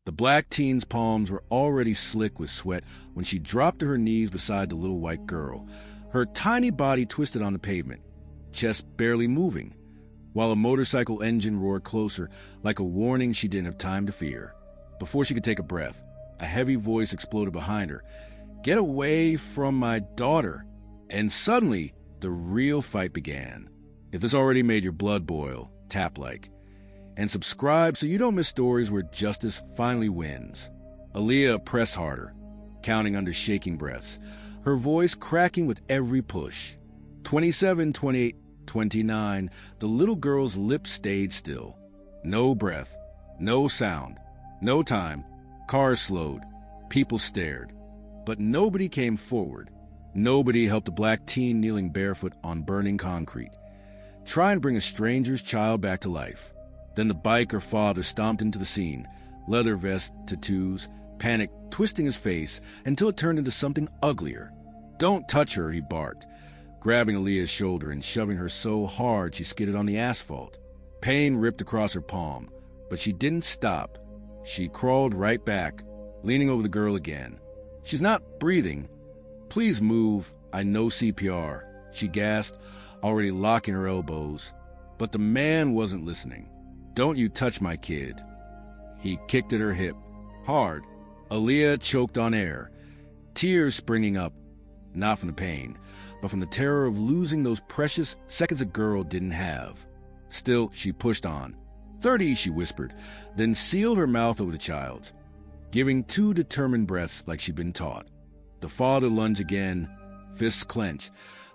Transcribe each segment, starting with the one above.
The black teen's palms were already slick with sweat when she dropped to her knees beside the little white girl, her tiny body twisted on the pavement, chest barely moving, while a motorcycle engine roared closer like a warning she didn't have time to fear. Before she could take a breath, a heavy voice exploded behind her. "Get away from my daughter!" And suddenly, the real fight began. If this already made your blood boil, tap like. And subscribe so you don't miss stories where justice finally wins. Aaliyah pressed harder, counting under shaking breaths, her voice cracking with every push. 27, 28, 29, the little girl's lips stayed still. No breath, no sound, no time. Cars slowed, people stared. But nobody came forward. Nobody helped a black teen kneeling barefoot on burning concrete. Try and bring a stranger's child back to life. Then the biker father stomped into the scene, leather vest, tattoos, panic twisting his face until it turned into something uglier. "Don't touch her," he barked, grabbing Aaliyah's shoulder and shoving her so hard she skidded on the asphalt. Pain ripped across her palm, but she didn't stop. She crawled right back, leaning over the girl again. "She's not breathing. Please move. I know CPR," she gasped, already locking her elbows. But the man wasn't listening. "Don't you touch my kid." He kicked at her hip, hard. Aaliyah choked on air, tears springing up, not from the pain, but from the terror of losing those precious seconds a girl didn't have. Still, she pushed on. 30, she whispered, then sealed her mouth over the child's, giving 2 determined breaths like she'd been taught. The father lunged again, fists clenched,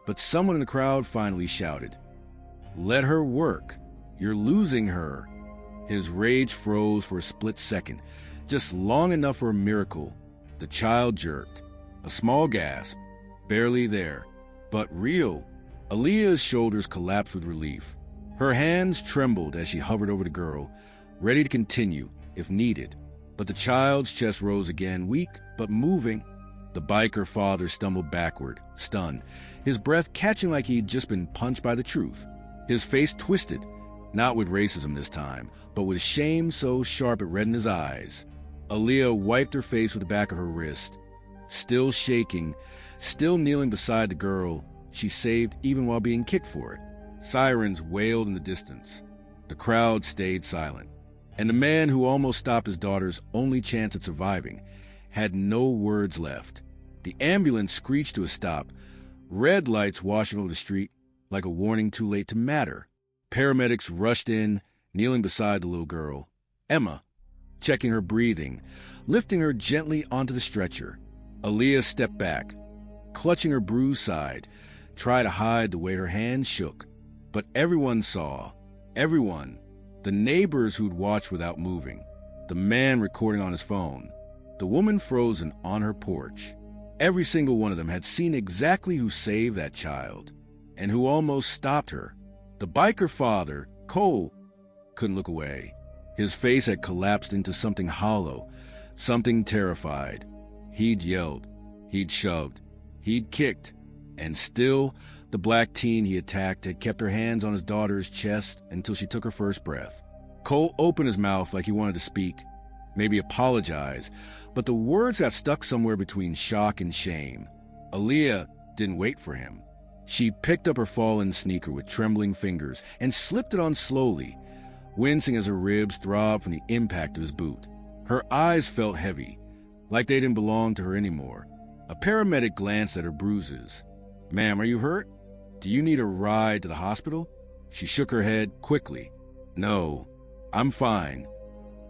but someone in the crowd finally shouted, "Let her work. You're losing her." His rage froze for a split second, just long enough for a miracle. The child jerked, a small gasp, barely there, but real. Aaliyah's shoulders collapsed with relief. Her hands trembled as she hovered over the girl, ready to continue if needed. But the child's chest rose again, weak but moving. The biker father stumbled backward, stunned, his breath catching like he'd just been punched by the truth. His face twisted, not with racism this time, but with shame so sharp it reddened his eyes. Aaliyah wiped her face with the back of her wrist. Still shaking, still kneeling beside the girl she saved even while being kicked for it. Sirens wailed in the distance. The crowd stayed silent. And the man who almost stopped his daughter's only chance at surviving had no words left. The ambulance screeched to a stop, red lights washing over the street like a warning too late to matter. Paramedics rushed in, kneeling beside the little girl, Emma, checking her breathing, lifting her gently onto the stretcher. Aaliyah stepped back, clutching her bruised side, tried to hide the way her hands shook. But everyone saw, everyone, the neighbors who'd watched without moving, the man recording on his phone, the woman frozen on her porch. Every single one of them had seen exactly who saved that child and who almost stopped her. The biker father, Cole, couldn't look away. His face had collapsed into something hollow, something terrified. He'd yelled, he'd shoved, he'd kicked, and still the black teen he attacked had kept her hands on his daughter's chest until she took her first breath. Cole opened his mouth like he wanted to speak, maybe apologize, but the words got stuck somewhere between shock and shame. Aaliyah didn't wait for him. She picked up her fallen sneaker with trembling fingers and slipped it on slowly, wincing as her ribs throbbed from the impact of his boot. Her eyes felt heavy, like they didn't belong to her anymore. A paramedic glanced at her bruises. "Ma'am, are you hurt? Do you need a ride to the hospital?" She shook her head quickly. "No, I'm fine."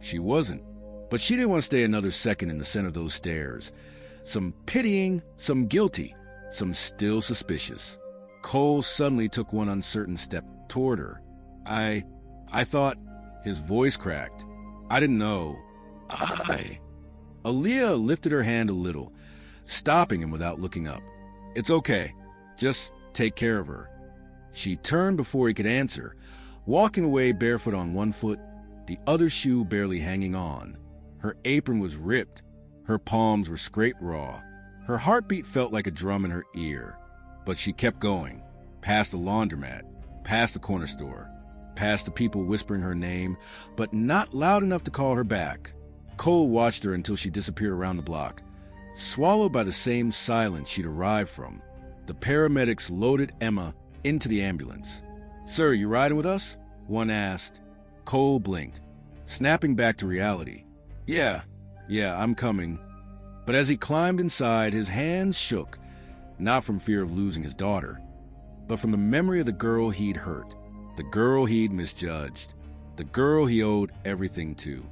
She wasn't, but she didn't want to stay another second in the center of those stairs. Some pitying, some guilty, some still suspicious. Cole suddenly took one uncertain step toward her. I thought," his voice cracked. "I didn't know. Aaliyah lifted her hand a little, stopping him without looking up. "It's okay. Just take care of her." She turned before he could answer, walking away barefoot on one foot, the other shoe barely hanging on. Her apron was ripped. Her palms were scraped raw. Her heartbeat felt like a drum in her ear. But she kept going, past the laundromat, past the corner store, past the people whispering her name, but not loud enough to call her back. Cole watched her until she disappeared around the block. Swallowed by the same silence she'd arrived from, the paramedics loaded Emma into the ambulance. "Sir, you riding with us?" one asked. Cole blinked, snapping back to reality. Yeah, I'm coming." But as he climbed inside, his hands shook, not from fear of losing his daughter, but from the memory of the girl he'd hurt, the girl he'd misjudged, the girl he owed everything to.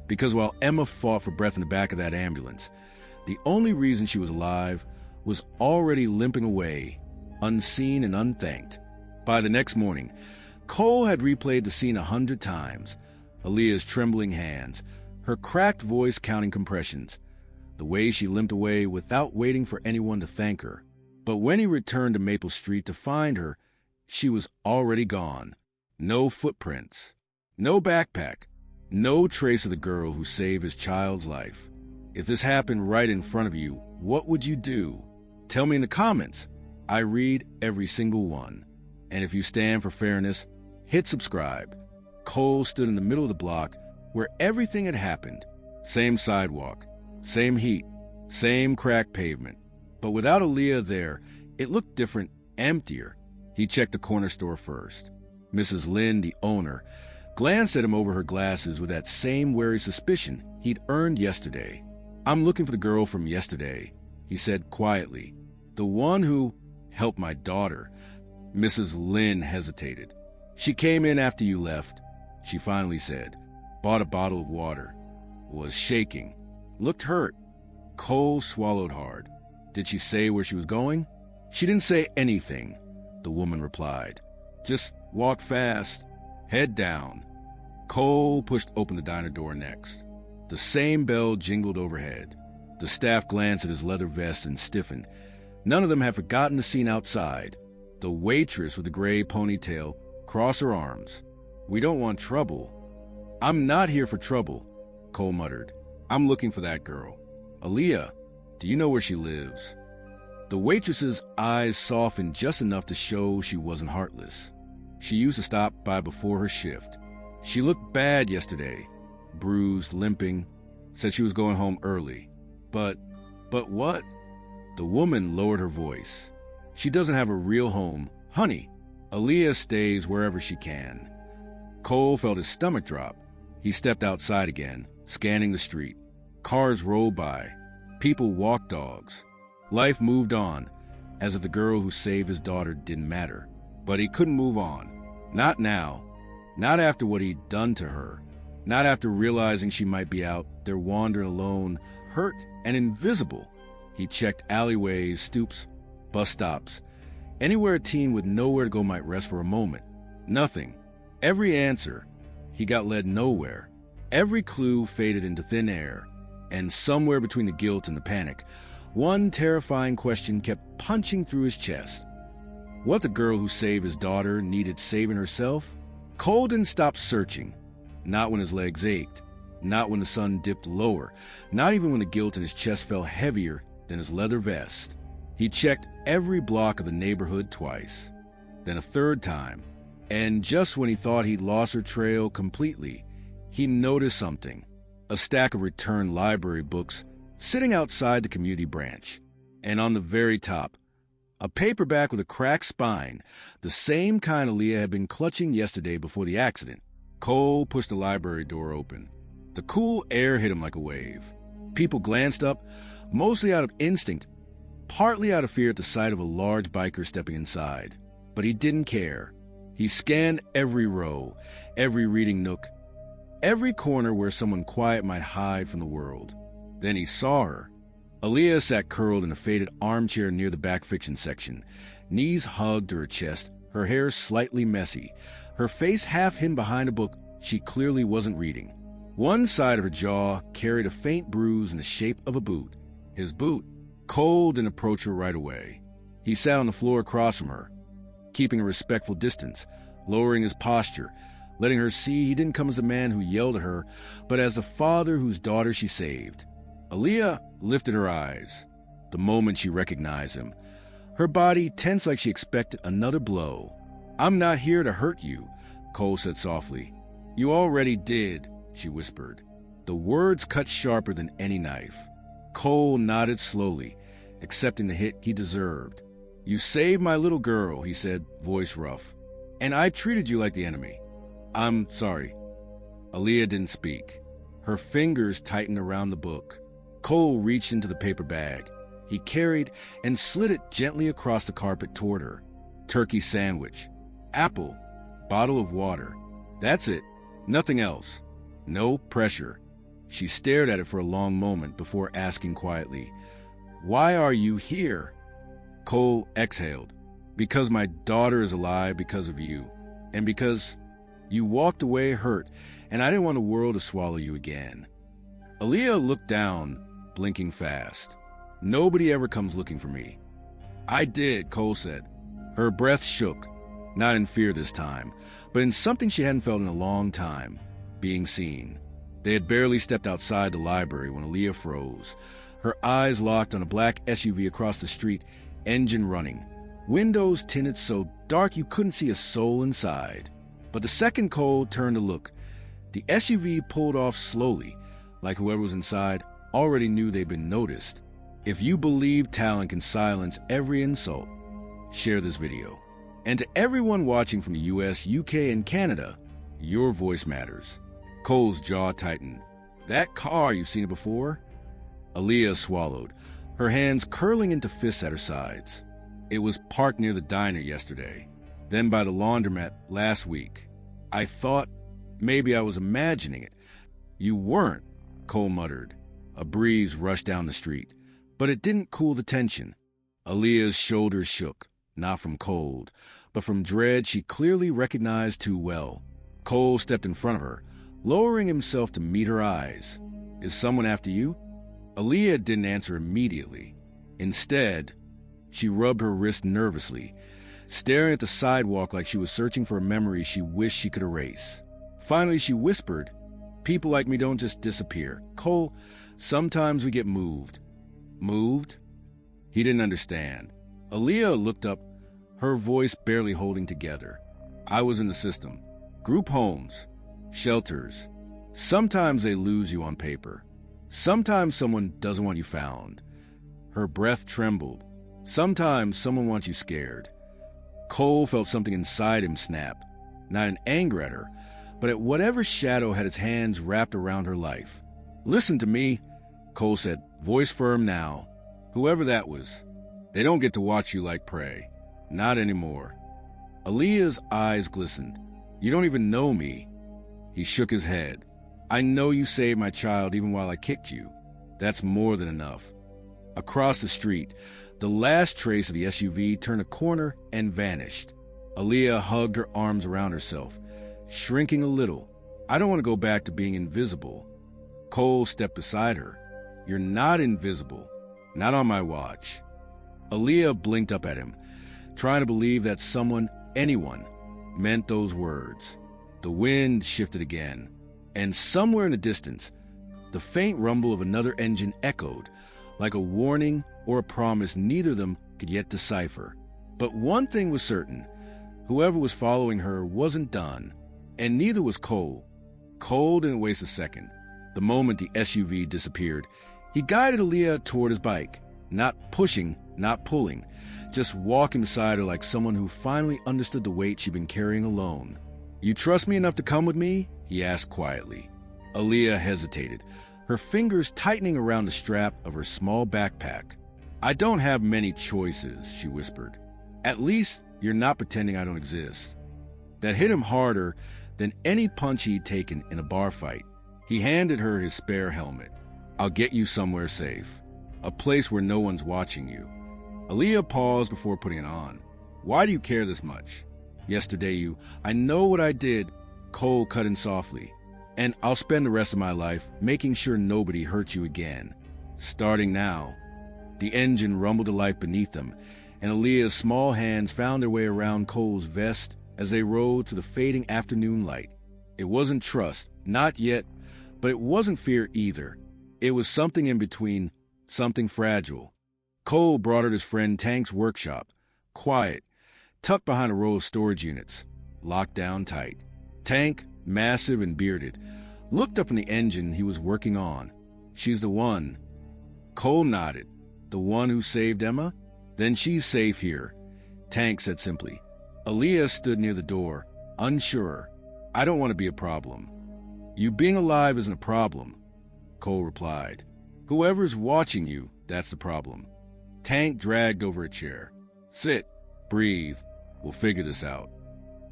Because while Emma fought for breath in the back of that ambulance, the only reason she was alive was already limping away, unseen and unthanked. By the next morning, Cole had replayed the scene 100 times. Aaliyah's trembling hands, her cracked voice counting compressions, the way she limped away without waiting for anyone to thank her. But when he returned to Maple Street to find her, she was already gone. No footprints, no backpack, no trace of the girl who saved his child's life. If this happened right in front of you, what would you do? Tell me in the comments. I read every single one. And if you stand for fairness, hit subscribe. Cole stood in the middle of the block where everything had happened. Same sidewalk, same heat, same cracked pavement. But without Aaliyah there, it looked different, emptier. He checked the corner store first. Mrs. Lynn, the owner, glanced at him over her glasses with that same wary suspicion he'd earned yesterday. "I'm looking for the girl from yesterday," he said quietly. "The one who helped my daughter." Mrs. Lynn hesitated. "She came in after you left," she finally said. "Bought a bottle of water. Was shaking. Looked hurt." Cole swallowed hard. "Did she say where she was going?" "She didn't say anything," the woman replied. "Just walk fast, head down." Cole pushed open the diner door next. The same bell jingled overhead. The staff glanced at his leather vest and stiffened. None of them had forgotten the scene outside. The waitress with the gray ponytail crossed her arms. "We don't want trouble." "I'm not here for trouble," Cole muttered. "I'm looking for that girl. Aaliyah, do you know where she lives?" The waitress's eyes softened just enough to show she wasn't heartless. She used to stop by before her shift. She looked bad yesterday, bruised, limping, said she was going home early. But what? The woman lowered her voice. "She doesn't have a real home. Honey, Aaliyah stays wherever she can." Cole felt his stomach drop. He stepped outside again, scanning the street. Cars rolled by. People walked dogs. Life moved on, as if the girl who saved his daughter didn't matter. But he couldn't move on. Not now. Not after what he'd done to her. Not after realizing she might be out there wandering alone, hurt and invisible. He checked alleyways, stoops, bus stops, anywhere a teen with nowhere to go might rest for a moment. Nothing. Every answer, he got led nowhere. Every clue faded into thin air. And somewhere between the guilt and the panic, one terrifying question kept punching through his chest. What the girl who saved his daughter needed saving herself? Cole didn't stop searching. Not when his legs ached. Not when the sun dipped lower. Not even when the guilt in his chest felt heavier than his leather vest. He checked every block of the neighborhood twice. Then a third time. And just when he thought he'd lost her trail completely, he noticed something. A stack of returned library books sitting outside the community branch. And on the very top, a paperback with a cracked spine, the same kind Aaliyah had been clutching yesterday before the accident. Cole pushed the library door open. The cool air hit him like a wave. People glanced up, mostly out of instinct, partly out of fear at the sight of a large biker stepping inside. But he didn't care. He scanned every row, every reading nook, every corner where someone quiet might hide from the world. Then he saw her. Aaliyah sat curled in a faded armchair near the back fiction section, knees hugged to her chest, her hair slightly messy, her face half hidden behind a book she clearly wasn't reading. One side of her jaw carried a faint bruise in the shape of a boot. His boot. Cole didn't approach her right away. He sat on the floor across from her, keeping a respectful distance, lowering his posture, letting her see he didn't come as a man who yelled at her, but as the father whose daughter she saved. Aaliyah lifted her eyes the moment she recognized him. Her body tense like she expected another blow. "I'm not here to hurt you," Cole said softly. "You already did," she whispered. The words cut sharper than any knife. Cole nodded slowly, accepting the hit he deserved. "You saved my little girl," he said, voice rough. "And I treated you like the enemy. I'm sorry." Aaliyah didn't speak. Her fingers tightened around the book. Cole reached into the paper bag he carried and slid it gently across the carpet toward her. Turkey sandwich, apple, bottle of water. That's it. Nothing else. No pressure. She stared at it for a long moment before asking quietly, "Why are you here?" Cole exhaled. "Because my daughter is alive because of you. And because you walked away hurt, and I didn't want the world to swallow you again." Aaliyah looked down, blinking fast. "Nobody ever comes looking for me." "I did," Cole said. Her breath shook, not in fear this time, but in something she hadn't felt in a long time, being seen. They had barely stepped outside the library when Aaliyah froze. Her eyes locked on a black SUV across the street, engine running. Windows tinted so dark you couldn't see a soul inside. But the second Cole turned to look, the SUV pulled off slowly, like whoever was inside already knew they'd been noticed. If you believe talent can silence every insult, share this video. And to everyone watching from the US, UK, and Canada, your voice matters. Cole's jaw tightened. "That car, you've seen it before?" Aaliyah swallowed, her hands curling into fists at her sides. "It was parked near the diner yesterday, then by the laundromat last week. I thought maybe I was imagining it." "You weren't," Cole muttered. A breeze rushed down the street, but it didn't cool the tension. Aaliyah's shoulders shook, not from cold, but from dread she clearly recognized too well. Cole stepped in front of her, lowering himself to meet her eyes. "Is someone after you?" Aaliyah didn't answer immediately. Instead, she rubbed her wrist nervously, staring at the sidewalk like she was searching for a memory she wished she could erase. Finally, she whispered, "People like me don't just disappear. Cole, sometimes we get moved." "Moved?" He didn't understand. Aaliyah looked up, her voice barely holding together. "I was in the system. Group homes, shelters. Sometimes they lose you on paper. Sometimes someone doesn't want you found." Her breath trembled. "Sometimes someone wants you scared." Cole felt something inside him snap, not in anger at her, but at whatever shadow had its hands wrapped around her life. "Listen to me," Cole said, voice firm now. "Whoever that was, they don't get to watch you like prey. Not anymore." Aaliyah's eyes glistened. "You don't even know me." He shook his head. "I know you saved my child even while I kicked you. That's more than enough." Across the street, the last trace of the SUV turned a corner and vanished. Aaliyah hugged her arms around herself, shrinking a little. "I don't want to go back to being invisible." Cole stepped beside her. "You're not invisible. Not on my watch." Aaliyah blinked up at him, trying to believe that someone, anyone, meant those words. The wind shifted again, and somewhere in the distance, the faint rumble of another engine echoed, like a warning or a promise neither of them could yet decipher. But one thing was certain. Whoever was following her wasn't done, and neither was Cole. Cole didn't waste a second. The moment the SUV disappeared, he guided Aaliyah toward his bike, not pushing, not pulling, just walking beside her like someone who finally understood the weight she'd been carrying alone. "You trust me enough to come with me?" he asked quietly. Aaliyah hesitated, her fingers tightening around the strap of her small backpack. "I don't have many choices," she whispered. "At least you're not pretending I don't exist." That hit him harder than any punch he'd taken in a bar fight. He handed her his spare helmet. "I'll get you somewhere safe. A place where no one's watching you." Aaliyah paused before putting it on. "Why do you care this much?" "Yesterday I know what I did," Cole cut in softly. "And I'll spend the rest of my life making sure nobody hurts you again. Starting now." The engine rumbled to life beneath them, and Aaliyah's small hands found their way around Cole's vest as they rode through the fading afternoon light. It wasn't trust, not yet, but it wasn't fear either. It was something in between, something fragile. Cole brought her to his friend Tank's workshop, quiet, tucked behind a row of storage units, locked down tight. Tank, massive and bearded, looked up from the engine he was working on. "She's the one." Cole nodded. "The one who saved Emma? Then she's safe here," Tank said simply. Aaliyah stood near the door, unsure. "I don't want to be a problem." "You being alive isn't a problem," Cole replied. "Whoever's watching you, that's the problem." Tank dragged over a chair. "Sit, breathe, we'll figure this out."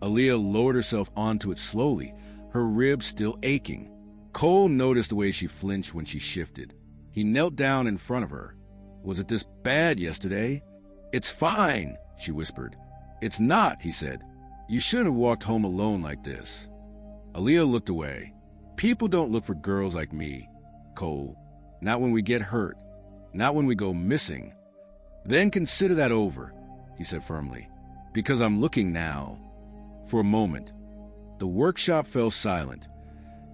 Aaliyah lowered herself onto it slowly, her ribs still aching. Cole noticed the way she flinched when she shifted. He knelt down in front of her. "Was it this bad yesterday?" "It's fine," she whispered. "It's not," he said. "You shouldn't have walked home alone like this." Aaliyah looked away. "People don't look for girls like me, Cole. Not when we get hurt. Not when we go missing." "Then consider that over," he said firmly, "because I'm looking now." For a moment, the workshop fell silent,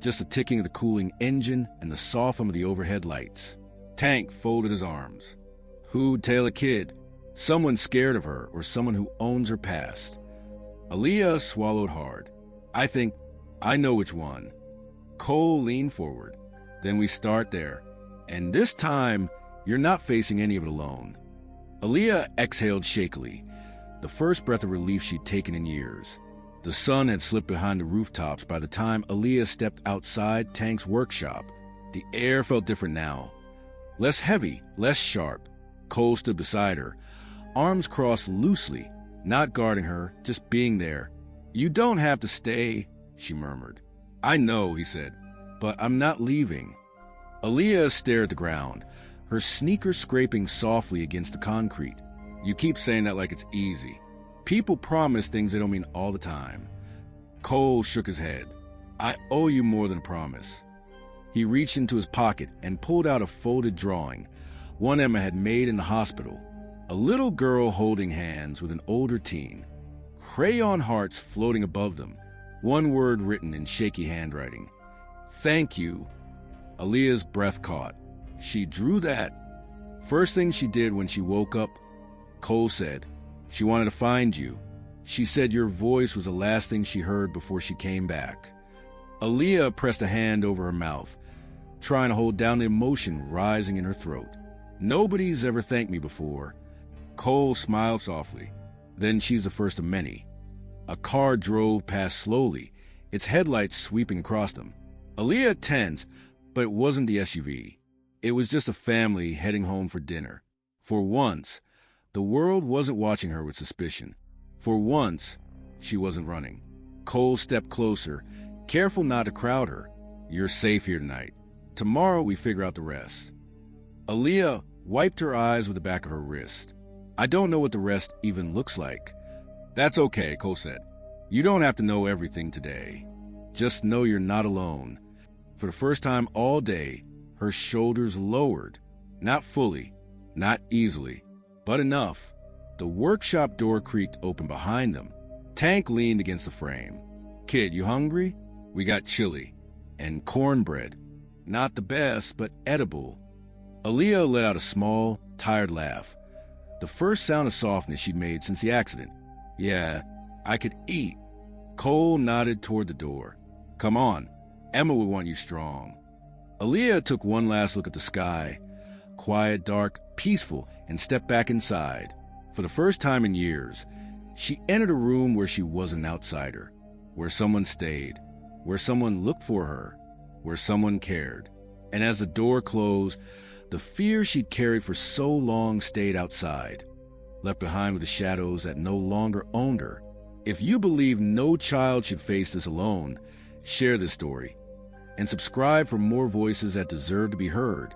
just the ticking of the cooling engine and the soft hum of the overhead lights. Tank folded his arms. Who'd tail a kid? Someone scared of her or someone who owns her past. Aaliyah swallowed hard. I know which one." Cole leaned forward. "Then we start there. And this time, you're not facing any of it alone." Aaliyah exhaled shakily, the first breath of relief she'd taken in years. The sun had slipped behind the rooftops by the time Aaliyah stepped outside Tank's workshop. The air felt different now. Less heavy, less sharp. Cole stood beside her, arms crossed loosely, not guarding her, just being there. "You don't have to stay," she murmured. "I know," he said, "but I'm not leaving." Aaliyah stared at the ground, her sneakers scraping softly against the concrete. "You keep saying that like it's easy. People promise things they don't mean all the time." Cole shook his head. "I owe you more than a promise." He reached into his pocket and pulled out a folded drawing, one Emma had made in the hospital. A little girl holding hands with an older teen. Crayon hearts floating above them, one word written in shaky handwriting. "Thank you." Aaliyah's breath caught. She drew that. First thing she did when she woke up, Cole said, "She wanted to find you. She said your voice was the last thing she heard before she came back." Aaliyah pressed a hand over her mouth, trying to hold down the emotion rising in her throat. "Nobody's ever thanked me before." Cole smiled softly. "Then she's the first of many." A car drove past slowly, its headlights sweeping across them. Aaliyah tensed, but it wasn't the SUV. It was just a family heading home for dinner. For once, the world wasn't watching her with suspicion. For once, she wasn't running. Cole stepped closer, careful not to crowd her. "You're safe here tonight. Tomorrow we figure out the rest." Aaliyah wiped her eyes with the back of her wrist. "I don't know what the rest even looks like." "That's okay," Cole said. "You don't have to know everything today. Just know you're not alone." For the first time all day, her shoulders lowered. Not fully, not easily, but enough. The workshop door creaked open behind them. Tank leaned against the frame. "Kid, you hungry? We got chili. And cornbread. Not the best, but edible." Aaliyah let out a small, tired laugh. The first sound of softness she'd made since the accident. "Yeah, I could eat." Cole nodded toward the door. "Come on. Emma would want you strong." Aaliyah took one last look at the sky. Quiet, dark, peaceful, and stepped back inside. For the first time in years, she entered a room where she was an outsider, where someone stayed, where someone looked for her, where someone cared. And as the door closed, the fear she'd carried for so long stayed outside, left behind with the shadows that no longer owned her. If you believe no child should face this alone, share this story and subscribe for more voices that deserve to be heard.